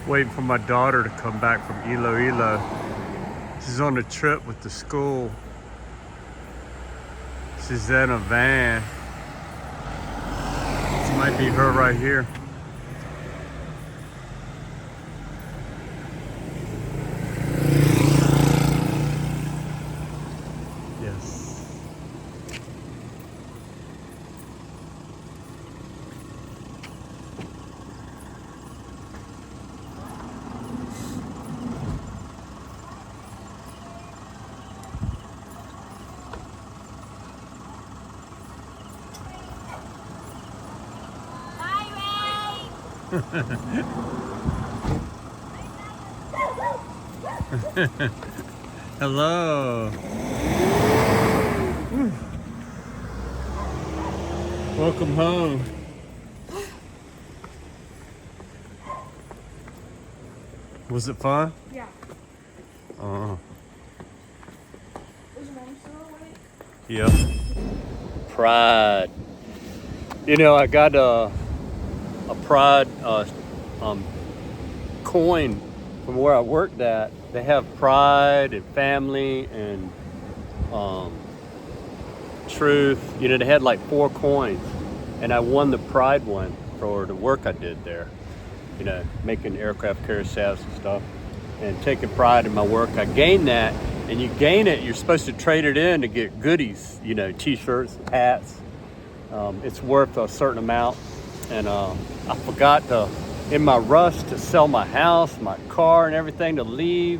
Waiting for my daughter to come back from Iloilo. She's on a trip with the school. She's in a van. This might be her right here. Yes. Hello. Whew. Welcome home. Was it fun? Yeah. Uh. Is your mom still awake? Yeah. Pride. You know, I got a Pride coin from where I worked at. They have pride and family and truth. You know, they had like 4 coins, and I won the pride one for the work I did there. You know, making aircraft carrier shafts and stuff, and taking pride in my work. I gained that, and you gain it, you're supposed to trade it in to get goodies. You know, t-shirts, hats. It's worth a certain amount, and I forgot to, in my rush to sell my house, my car, and everything to leave,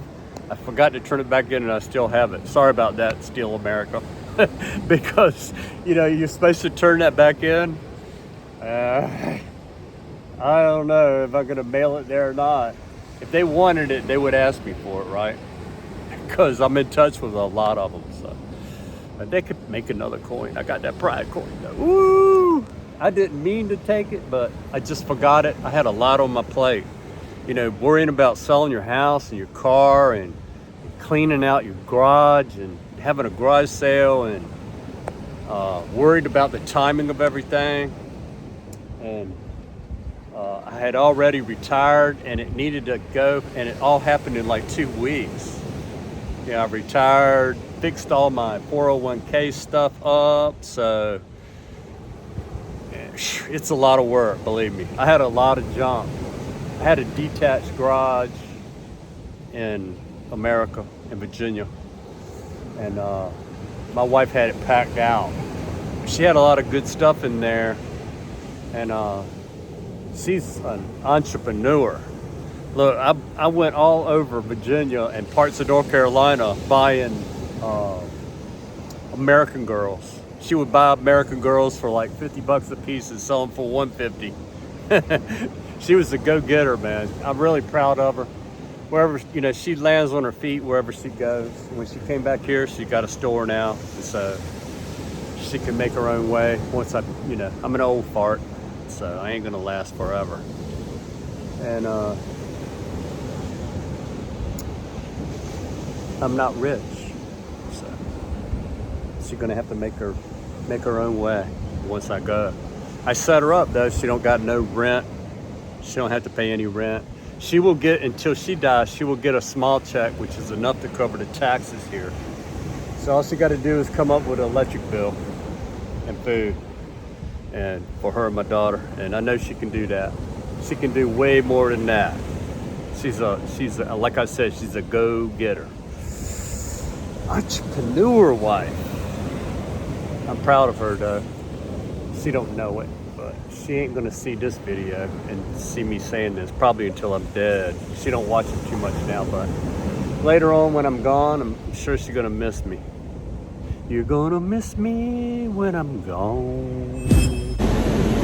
I forgot to turn it back in, and I still have it. Sorry about that, Steel America. Because, you know, you're supposed to turn that back in. I don't know if I'm going to mail it there or not. If they wanted it, they would ask me for it, right? Because I'm in touch with a lot of them. So. But they could make another coin. I got that pride coin, though. Woo! I didn't mean to take it, but I just forgot it. I had a lot on my plate. You know, worrying about selling your house and your car and cleaning out your garage and having a garage sale and worried about the timing of everything. And I had already retired, and it needed to go, and it all happened in like 2 weeks. You know, I retired, fixed all my 401k stuff up, so it's a lot of work, believe me. I had a lot of junk. I had a detached garage in America, in Virginia, and my wife had it packed out. She had a lot of good stuff in there, and she's an entrepreneur. Look, I went all over Virginia and parts of North Carolina buying American Girls. She would buy American Girls for like $50 a piece and sell them for $150. She was a go-getter, man. I'm really proud of her. Wherever, you know, she lands on her feet wherever she goes. When she came back here, she got a store now, and so she can make her own way. Once you know, I'm an old fart, so I ain't gonna last forever. And I'm not rich, so she's gonna have to make her own way once I go. I set her up though. She don't got no rent. She don't have to pay any rent. She will get, until she dies, she will get a small check, which is enough to cover the taxes here. So all she got to do is come up with an electric bill and food, and for her and my daughter. And I know she can do that. She can do way more than that. She's a like I said, she's a go-getter. Entrepreneur wife. I'm proud of her though. She don't know it, but she ain't gonna see this video and see me saying this probably until I'm dead. She don't watch it too much now, but later on when I'm gone, I'm sure she's gonna miss me. You're gonna miss me when I'm gone.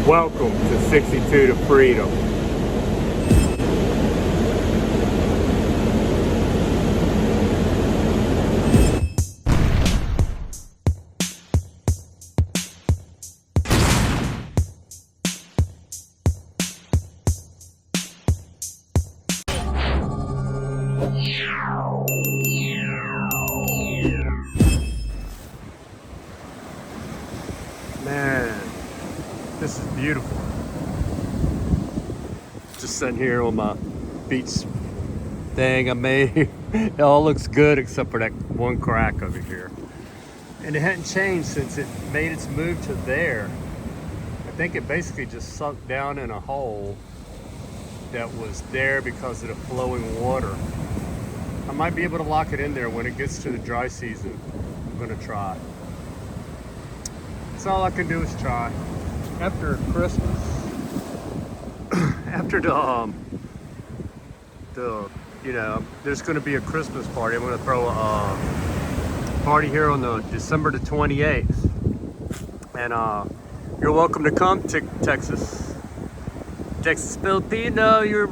Welcome to 62 to Freedom. Man, this is beautiful. Just sitting here on my beach thing I made. It all looks good except for that one crack over here. And it hadn't changed since it made its move to there. I think it basically just sunk down in a hole that was there because of the flowing water. I might be able to lock it in there when it gets to the dry season. I'm gonna try. That's all I can do is try. After Christmas, after the you know, there's gonna be a Christmas party. I'm gonna throw a party here on the December the 28th. And you're welcome to come to Texas. Texas Filipino, you're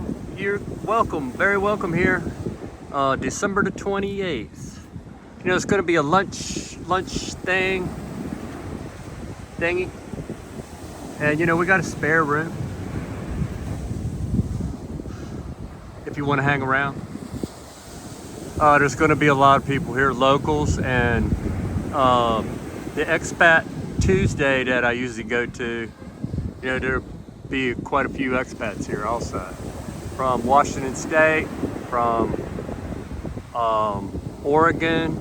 welcome, very welcome here. December the 28th. You know, it's gonna be a lunch thingy. And you know, we got a spare room if you want to hang around. There's gonna be a lot of people here, locals, and the expat Tuesday that I usually go to, you know, there'll be quite a few expats here also. From Washington State, from Oregon,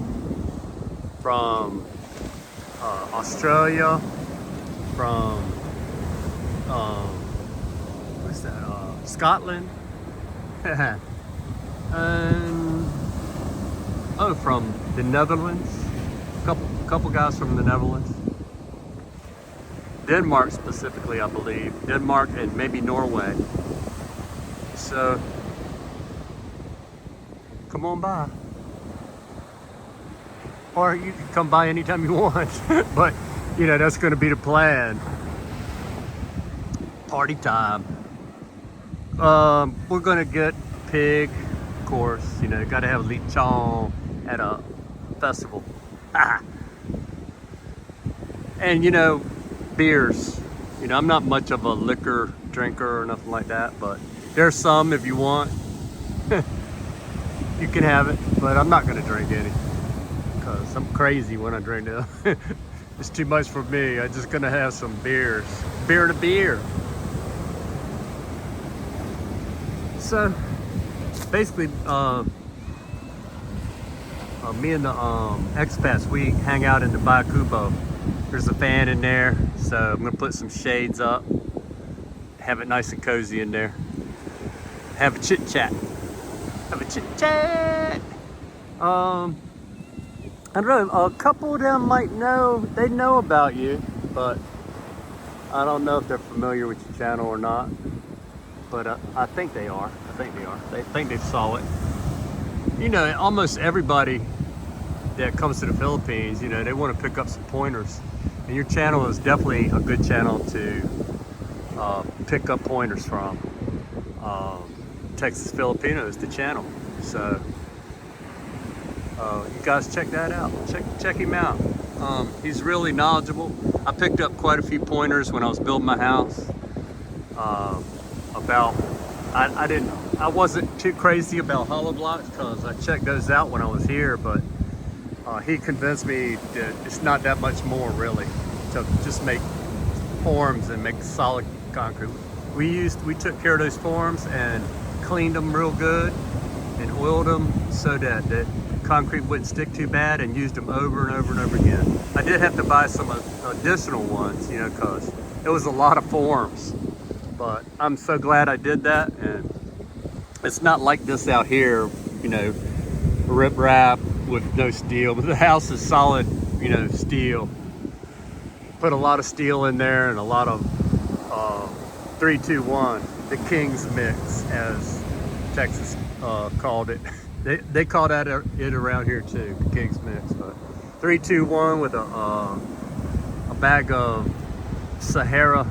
from Australia, from what's that? Scotland, and from the Netherlands. Couple guys from the Netherlands. Denmark specifically, I believe. Denmark and maybe Norway. So come on by. Or you can come by anytime you want. But, you know, that's going to be the plan. Party time. We're going to get pig, of course. You know, got to have lechon at a festival. And, you know, beers. You know, I'm not much of a liquor drinker or nothing like that, but there's some if you want. You can have it, but I'm not going to drink any because I'm crazy when I drink them. It's too much for me. I'm just going to have some beers. Beer to beer. So, basically, me and the expats, we hang out in the Bakubo. There's a fan in there, so I'm going to put some shades up. Have it nice and cozy in there. Have a chit chat. Have a chit chat. I don't know. A couple of them might know. They know about you, but I don't know if they're familiar with your channel or not. But I think they are. I think they are. They think they saw it. You know, almost everybody that comes to the Philippines, you know, they want to pick up some pointers. And your channel is definitely a good channel to pick up pointers from. Texas Filipino is the channel. So you guys check that out. Check him out. He's really knowledgeable. I picked up quite a few pointers when I was building my house. I wasn't too crazy about hollow blocks because I checked those out when I was here, but he convinced me that it's not that much more really to just make forms and make solid concrete. We took care of those forms and cleaned them real good and oiled them so that the concrete wouldn't stick too bad, and used them over and over and over again. I did have to buy some additional ones, you know, because it was a lot of forms. But I'm so glad I did that, and it's not like this out here, you know, rip wrap with no steel. But the house is solid, you know, steel. Put a lot of steel in there and a lot of 3-2-1, the King's mix, as Texas called it. They call that it around here too, the King's mix. But 3-2-1 with a bag of Sahara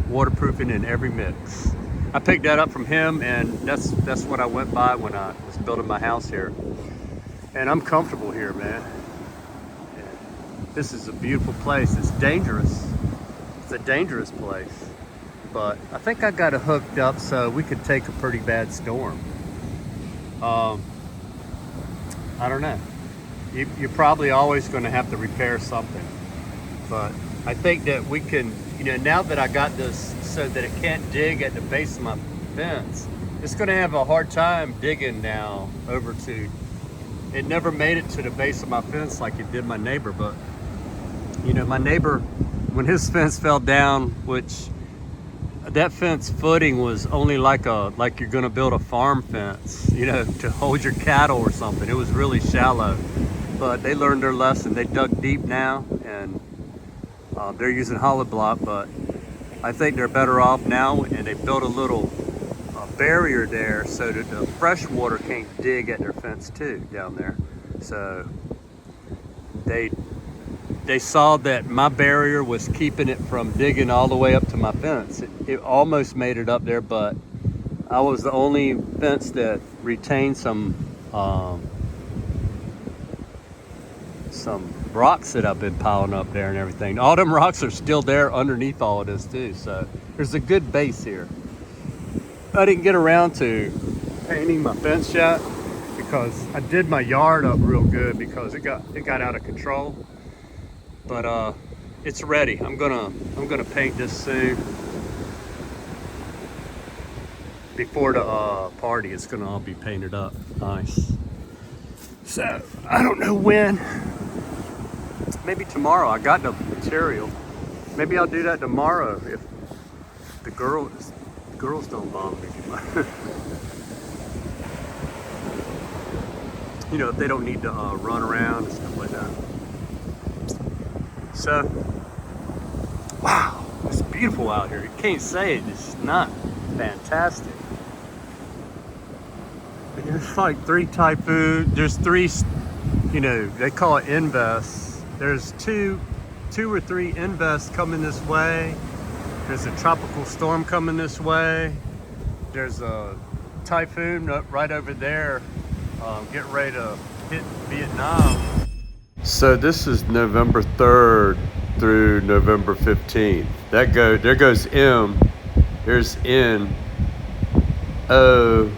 waterproofing in every mix. I picked that up from him, and that's what I went by when I was building my house here. And I'm comfortable here, man. This is a beautiful place. It's dangerous. It's a dangerous place. But I think I got it hooked up so we could take a pretty bad storm. I don't know. You're probably always going to have to repair something. But I think that we can, you know, now that I got this so that it can't dig at the base of my fence, It's gonna have a hard time digging now over to, it never made it to the base of my fence like it did my neighbor, but you know, my neighbor, when his fence fell down, which that fence footing was only like you're gonna build a farm fence, you know, to hold your cattle or something. It was really shallow, but they learned their lesson. They dug deep now, and they're using hollow block, but I think they're better off now, and they built a little barrier there so that the fresh water can't dig at their fence too down there. So they saw that my barrier was keeping it from digging all the way up to my fence. It almost made it up there, but I was the only fence that retained some rocks that I've been piling up there and everything. All them rocks are still there underneath all of this too, so there's a good base here. I didn't get around to painting my fence yet because I did my yard up real good because it got out of control. But it's ready. I'm gonna paint this soon. Before the party, it's gonna all be painted up nice. So I don't know when. Maybe tomorrow. I got the material. Maybe I'll do that tomorrow if the girls don't bother me. You know, if they don't need to run around and stuff like that. So, wow, it's beautiful out here. You can't say it. It's not fantastic. There's like 3 typhoons. There's 3, you know, they call it invests. There's two or 3 invests coming this way. There's a tropical storm coming this way. There's a typhoon right over there, getting ready to hit Vietnam. So this is November 3rd through November 15th. There goes M. There's N. O.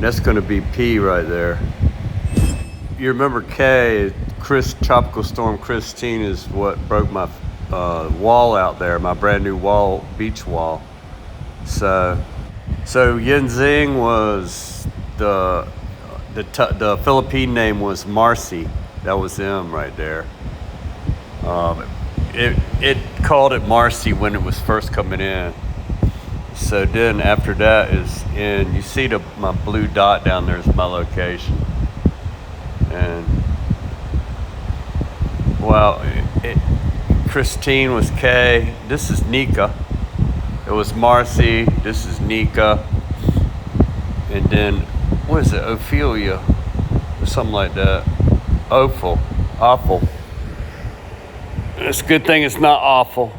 That's going to be P right there. You remember K? Tropical Storm Christine is what broke my wall out there, my brand new wall, beach wall. So Yinzing was the Philippine name was Marcy. That was M right there. It called it Marcy when it was first coming in. So then after that is in. You see my blue dot down there is my location. And well, Christine was K. This is Nika. It was Marcy. This is Nika. And then what is it? Ophelia or something like that. Awful. It's a good thing it's not awful.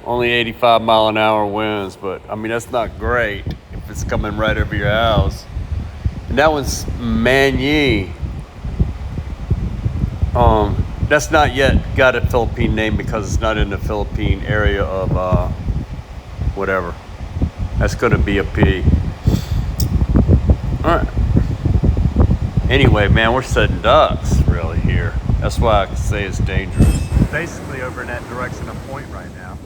Only 85-mile-an-hour winds, but I mean that's not great if it's coming right over your house. And that one's Manyi. That's not yet got a Philippine name because it's not in the Philippine area of whatever. That's gonna be a P. All right. Anyway, man, we're setting ducks really here. That's why I can say it's dangerous. Basically over in that direction of point right now.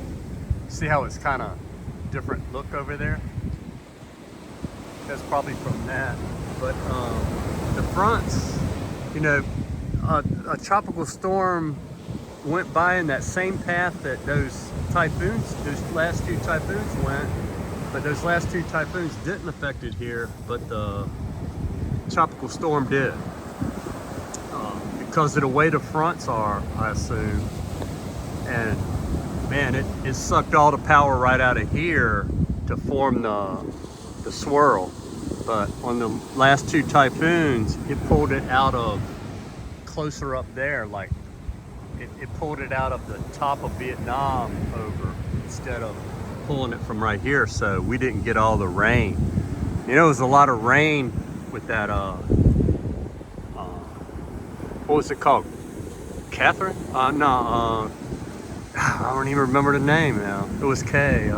See how it's kind of different look over there? That's probably from that. But the fronts, you know, a tropical storm went by in that same path that those last 2 typhoons went, but those last 2 typhoons didn't affect it here, but the tropical storm did. Because of the way the fronts are, I assume. And man, it sucked all the power right out of here to form the swirl. But on the last 2 typhoons, it pulled it out of closer up there, like it pulled it out of the top of Vietnam over instead of pulling it from right here, so we didn't get all the rain. You know, it was a lot of rain with that what was it called? Catherine? No, I don't even remember the name now. It was K.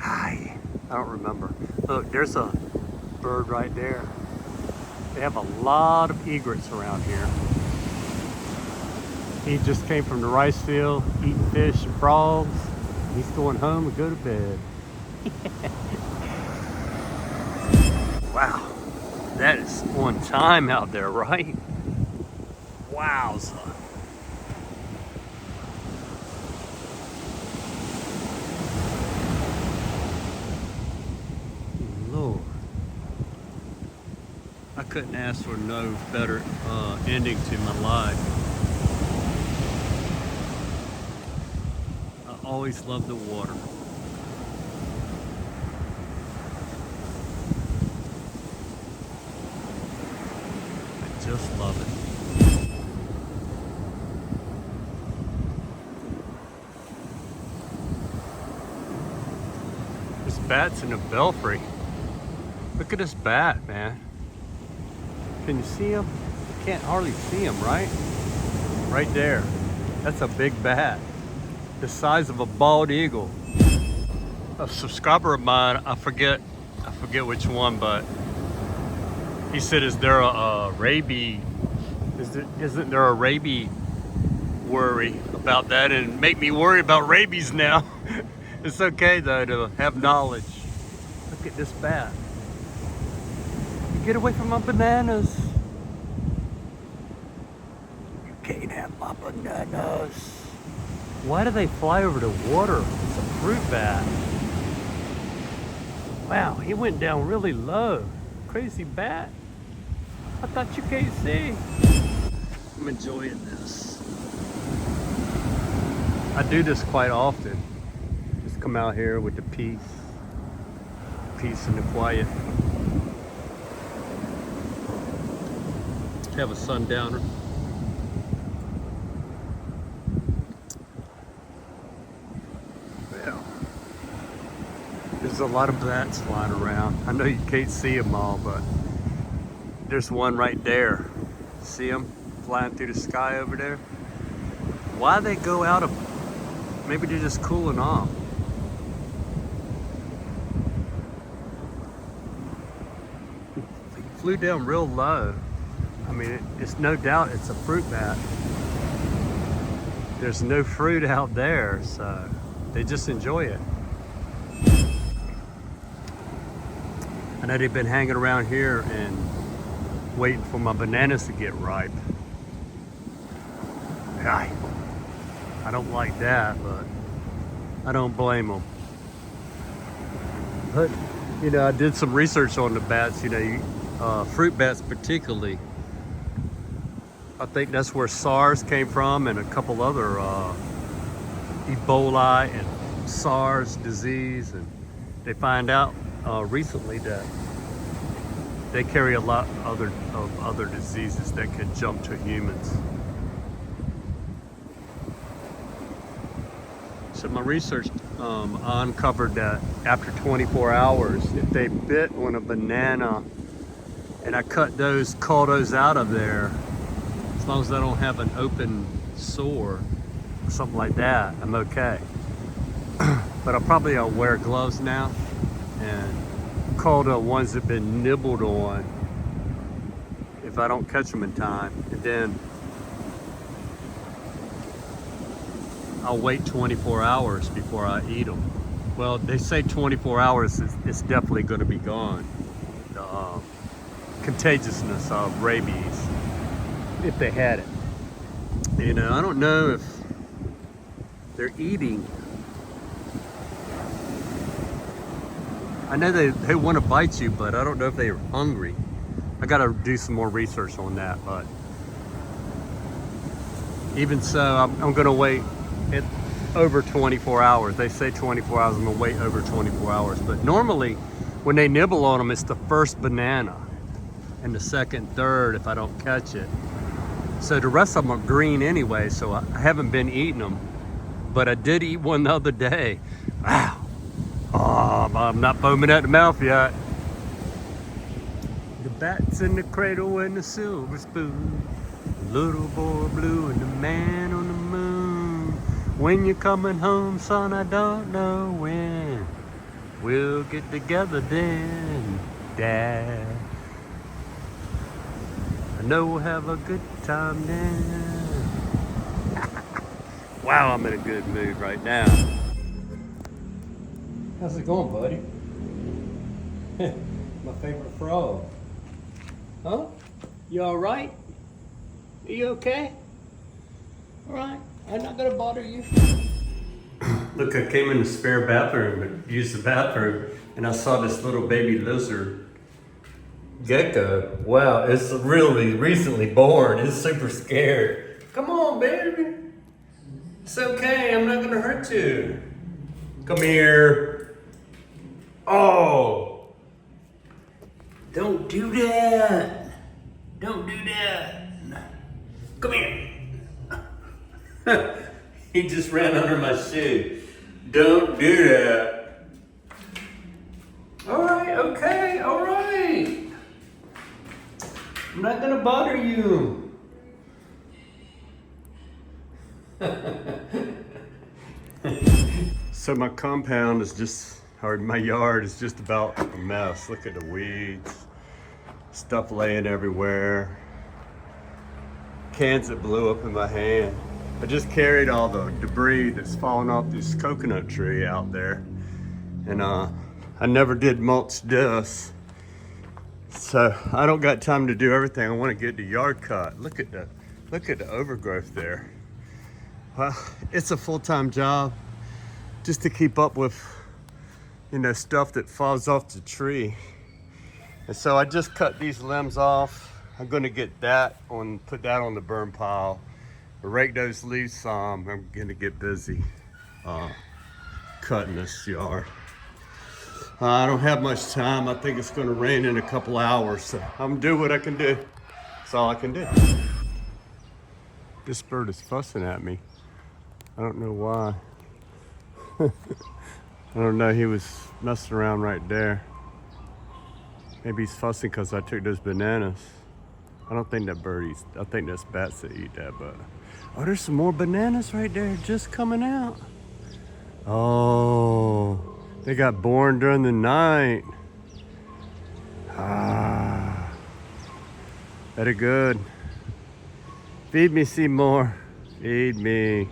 I don't remember. Look, there's a bird right there. They have a lot of egrets around here. He just came from the rice field, eating fish and frogs. He's going home and go to bed. Wow, that is on time out there, right? Wowza. Lord. I couldn't ask for no better ending to my life. I always love the water. I just love it. This bat's in the belfry. Look at this bat, man. Can you see him? You can't hardly see him, right? Right there. That's a big bat. The size of a bald eagle. A subscriber of mine, I forget which one, but he said, "Is there a rabies? Isn't there a rabies worry about that?" And make me worry about rabies now. It's okay though to have knowledge. Look at this bat. Get away from my bananas. You can't have my bananas. Why do they fly over the water? It's a fruit bat. Wow, he went down really low. Crazy bat. I thought you can't see. I'm enjoying this. I do this quite often. Just come out here with the peace and the quiet. Have a sundowner. Well, there's a lot of bats flying around. I know you can't see them all, but there's one right there. See them flying through the sky over there? Why they go out of them? Maybe they're just cooling off. They flew down real low. I mean, it's no doubt it's a fruit bat. There's no fruit out there, so they just enjoy it. I know they've been hanging around here and waiting for my bananas to get ripe. I don't like that, but I don't blame them. But, you know, I did some research on the bats, you know, fruit bats particularly. I think that's where SARS came from and a couple other Ebola and SARS disease. And they find out recently that they carry a lot of other diseases that can jump to humans. So my research uncovered that after 24 hours, if they bit on a banana and I cull those out of there, as long as I don't have an open sore or something like that, I'm okay. But I'll wear gloves now and cull the ones that have been nibbled on if I don't catch them in time. And then I'll wait 24 hours before I eat them. Well, they say 24 hours, it's definitely going to be gone. The contagiousness of rabies, if they had it. You know, I don't know if they're eating. I know they want to bite you, but I don't know if they're hungry. I got to do some more research on that, but even so, I'm going to wait over 24 hours. They say 24 hours, I'm gonna wait over 24 hours. But normally, when they nibble on them, it's the first banana and the second, third if I don't catch it. So the rest of them are green anyway, so I haven't been eating them. But I did eat one the other day. Wow. Oh, I'm not foaming at the mouth yet. The bat's in the cradle and the silver spoon. Little boy blue and the man on the moon. When you're coming home, son, I don't know when. We'll get together then, Dad. I know we'll have a good time then. Wow, I'm in a good mood right now. How's it going, buddy? My favorite frog. Huh? You all right? Are you okay? All right. I'm not gonna bother you. Look, I came in the spare bathroom, but used the bathroom, and I saw this little baby lizard gecko. Wow, it's really recently born. It's super scared. Come on, baby. It's okay. I'm not gonna hurt you. Come here. Oh, don't do that. Don't do that. Come here. He just ran under my shoe. Don't do that. All right, okay, all right. I'm not gonna bother you. So my compound is just, or my yard is just about a mess. Look at the weeds, stuff laying everywhere. Cans that blew up in my hand. I just carried all the debris that's fallen off this coconut tree out there. And I never did mulch this. So I don't got time to do everything. I want to get the yard cut. Look at the overgrowth there. Well, it's a full-time job just to keep up with, you know, stuff that falls off the tree. And so I just cut these limbs off. I'm gonna get that on, put that on the burn pile, rake those leaves some. I'm gonna get busy cutting this yard. I don't have much time. I think it's gonna rain in a couple hours, so I'm gonna do what I can do. That's all I can do. This bird is fussing at me. I don't know why. I don't know, he was messing around right there. Maybe he's fussing because I took those bananas. I don't think that bird eats, I think that's bats that eat that, but. Oh, there's some more bananas right there just coming out. Oh, they got born during the night. Ah, that are good. Feed me, Seymour. Feed me.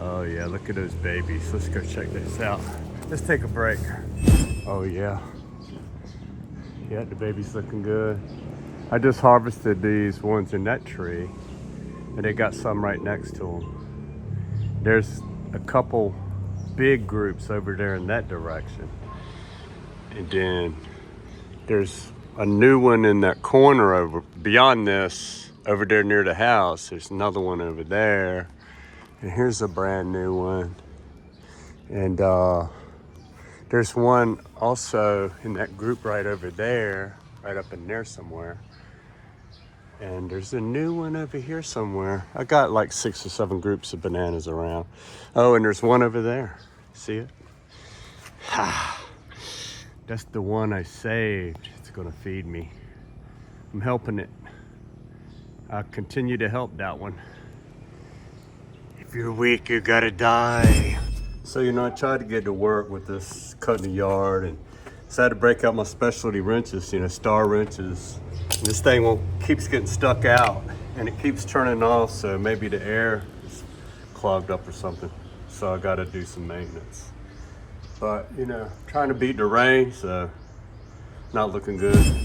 Oh yeah, look at those babies. Let's go check this out. Let's take a break. Oh yeah. Yeah, the baby's looking good. I just harvested these ones in that tree, and they got some right next to them. There's a couple big groups over there in that direction. And then there's a new one in that corner over beyond this, over there near the house. There's another one over there. And here's a brand new one. And there's one also in that group right over there, right up in there somewhere. And there's a new one over here somewhere. I got like 6 or 7 groups of bananas around. Oh, and there's one over there. See it? That's the one I saved. It's gonna feed me. I'm helping it. I'll continue to help that one. If you're weak, you gotta die. So, you know, I tried to get to work with this cutting the yard, and so I had to break out my specialty wrenches, you know, star wrenches. And this thing keeps getting stuck out, and it keeps turning off, so maybe the air is clogged up or something. So I gotta do some maintenance. But, you know, trying to beat the rain, so not looking good.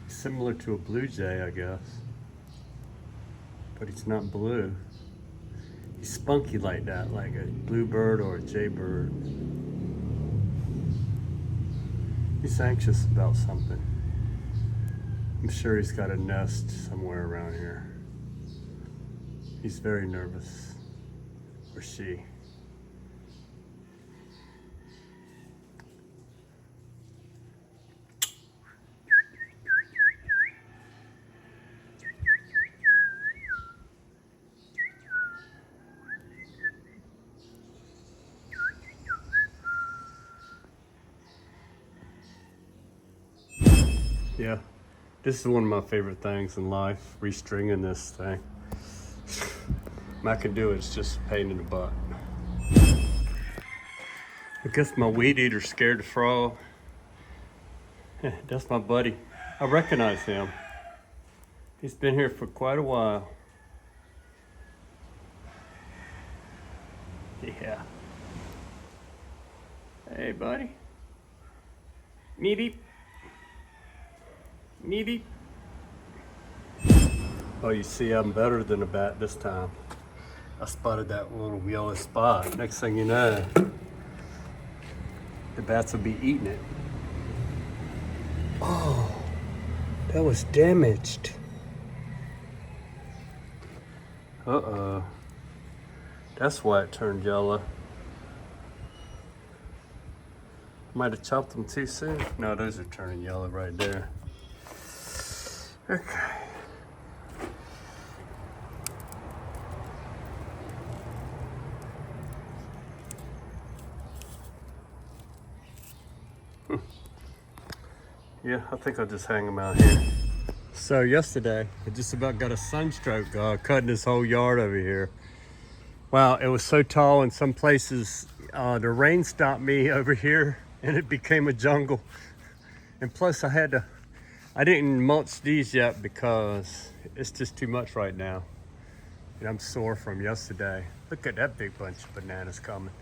Similar to a blue jay, I guess. But he's not blue. He's spunky like that, like a bluebird or a jaybird. He's anxious about something. I'm sure he's got a nest somewhere around here. He's very nervous. Or she. Yeah, this is one of my favorite things in life, restringing this thing. I can do it, it's just a pain in the butt. I guess my weed eater's scared the frog. That's my buddy. I recognize him. He's been here for quite a while. Yeah. Hey, buddy. Meepy. Meepy. Oh, you see, I'm better than a bat this time. I spotted that little yellow spot. Next thing you know, the bats will be eating it. Oh, that was damaged. Uh-oh. That's why it turned yellow. Might have chopped them too soon. No, those are turning yellow right there. Okay. Yeah, I think I'll just hang them out here. So yesterday, I just about got a sunstroke cutting this whole yard over here. Wow, it was so tall in some places. The rain stopped me over here and it became a jungle. And plus I didn't mulch these yet because it's just too much right now. And I'm sore from yesterday. Look at that big bunch of bananas coming.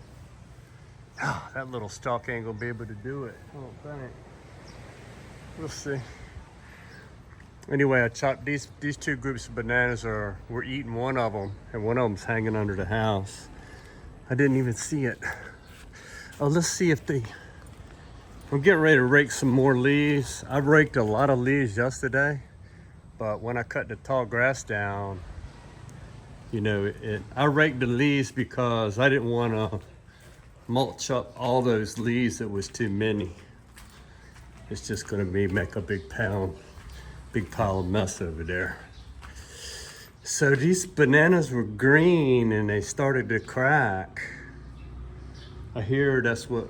Oh, that little stalk ain't gonna be able to do it. I don't think. We'll see. Anyway, I chopped these two groups of bananas. We're eating one of them, and one of them's hanging under the house. I didn't even see it. Oh, let's see if I'm getting ready to rake some more leaves. I raked a lot of leaves yesterday, but when I cut the tall grass down, you know, I raked the leaves because I didn't want to mulch up all those leaves. It was too many. It's just gonna make a big pile of mess over there. So these bananas were green and they started to crack. I hear that's what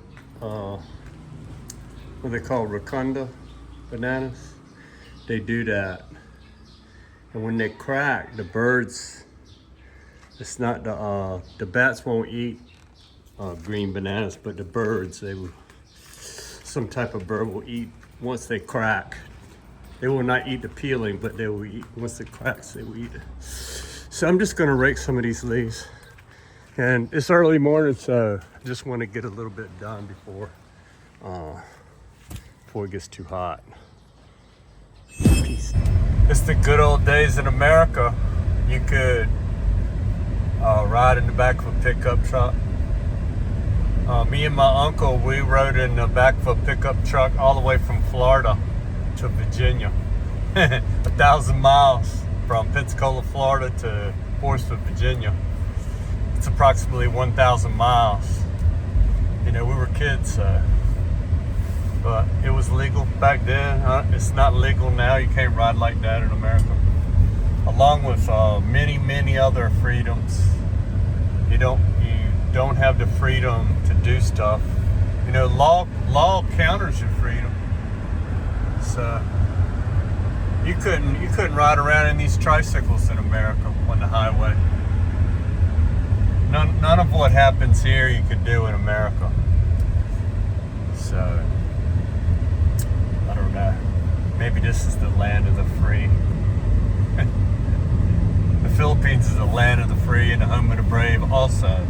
they call rotunda bananas. They do that. And when they crack, the birds, it's not the bats won't eat green bananas, but the birds, some type of bird will eat once they crack. They will not eat the peeling, but they will eat, once it cracks, they will eat it. So I'm just gonna rake some of these leaves. And it's early morning, so I just wanna get a little bit done before it gets too hot. Peace. It's the good old days in America. You could ride in the back of a pickup truck. Me and my uncle, we rode in the back of a pickup truck all the way from Florida to Virginia. 1,000 miles from Pensacola, Florida to Portsmouth, Virginia. It's approximately 1,000 miles. You know, we were kids, but it was legal back then. It's not legal now. You can't ride like that in America. Along with many other freedoms. You don't have the freedom to do stuff. You know, law counters your freedom. So you couldn't ride around in these tricycles in America on the highway. None of what happens here you could do in America. So I don't know. Maybe this is the land of the free. The Philippines is the land of the free and the home of the brave also.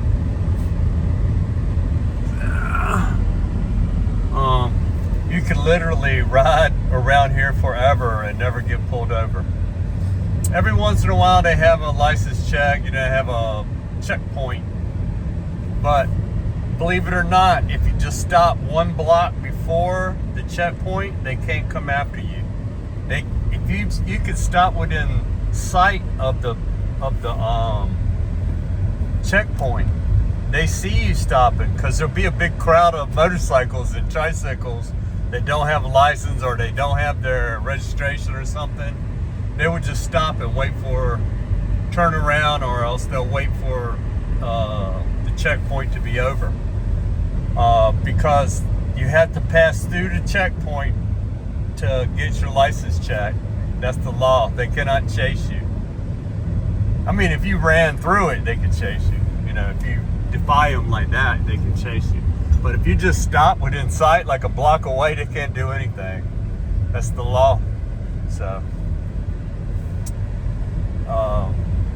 You could literally ride around here forever and never get pulled over. Every once in a while they have a license check, you know, have a checkpoint. But believe it or not, if you just stop one block before the checkpoint, they can't come after you. If you could stop within sight of the checkpoint, they see you stopping because there'll be a big crowd of motorcycles and tricycles that don't have a license or they don't have their registration or something. They would just stop and turn around, or else they'll wait for the checkpoint to be over. Because you have to pass through the checkpoint to get your license checked. That's the law. They cannot chase you. I mean, if you ran through it, they could chase you. You know, if you defy them like that, they can chase you. But if you just stop within sight, like a block away, they can't do anything. That's the law. So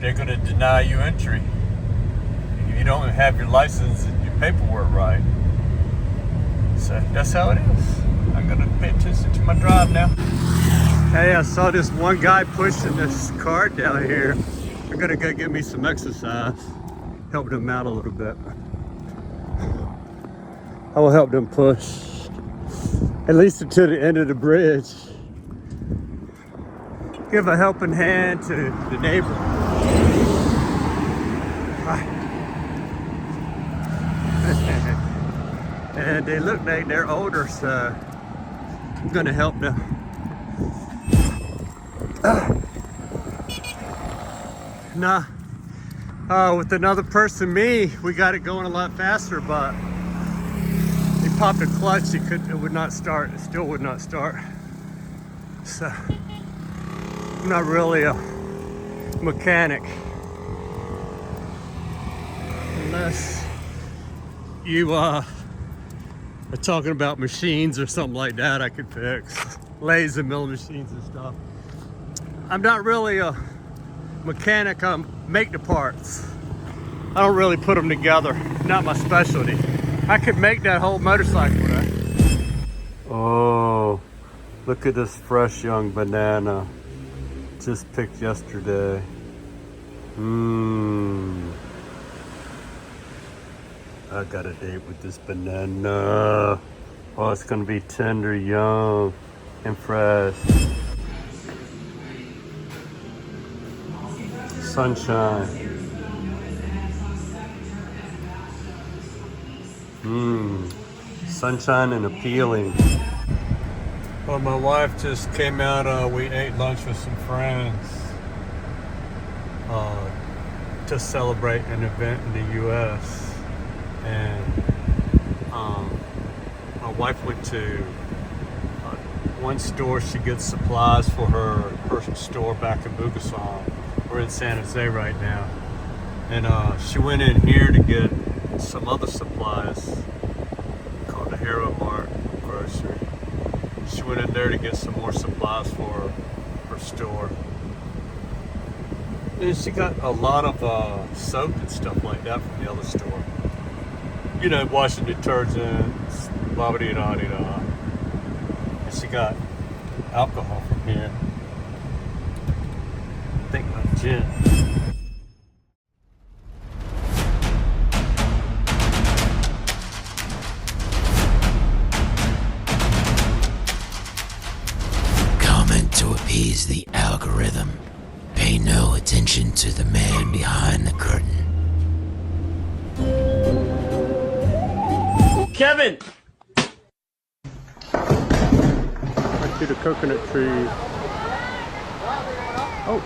they're going to deny you entry if you don't have your license and your paperwork right. So that's how it is. I'm going to pay attention to my drive now. Hey, I saw this one guy pushing this cart down here. I'm going to go get me some exercise, help them out a little bit. I will help them push at least until the end of the bridge. Give a helping hand to the neighbor. And they look like they're older, so I'm gonna help them. With another person, me, we got it going a lot faster, but he popped a clutch, it would not start, it still would not start. So I'm not really a mechanic unless you are talking about machines or something like that. I could fix lathes and mill machines and stuff. I'm not really a mechanic. I make the parts. I don't really put them together. Not my specialty. I could make that whole motorcycle, right? Oh, look at this fresh young banana. Just picked yesterday. I got a date with this banana. Oh, it's gonna be tender, young, and fresh. Sunshine. Sunshine and appealing. Well, my wife just came out, we ate lunch with some friends to celebrate an event in the U.S. And my wife went to one store. She gets supplies for her store back in Bugason. We're in San Jose right now. And she went in here to get some other supplies called the Hero Mart grocery. She went in there to get some more supplies for her store. And she got a lot of soap and stuff like that from the other store. You know, washing detergents, blah-ba-dee-da-dee-da. And she got alcohol from here. I think like gin. Comment to appease the algorithm. Pay no attention to the man behind the curtain. Kevin! I see the coconut tree. Oh.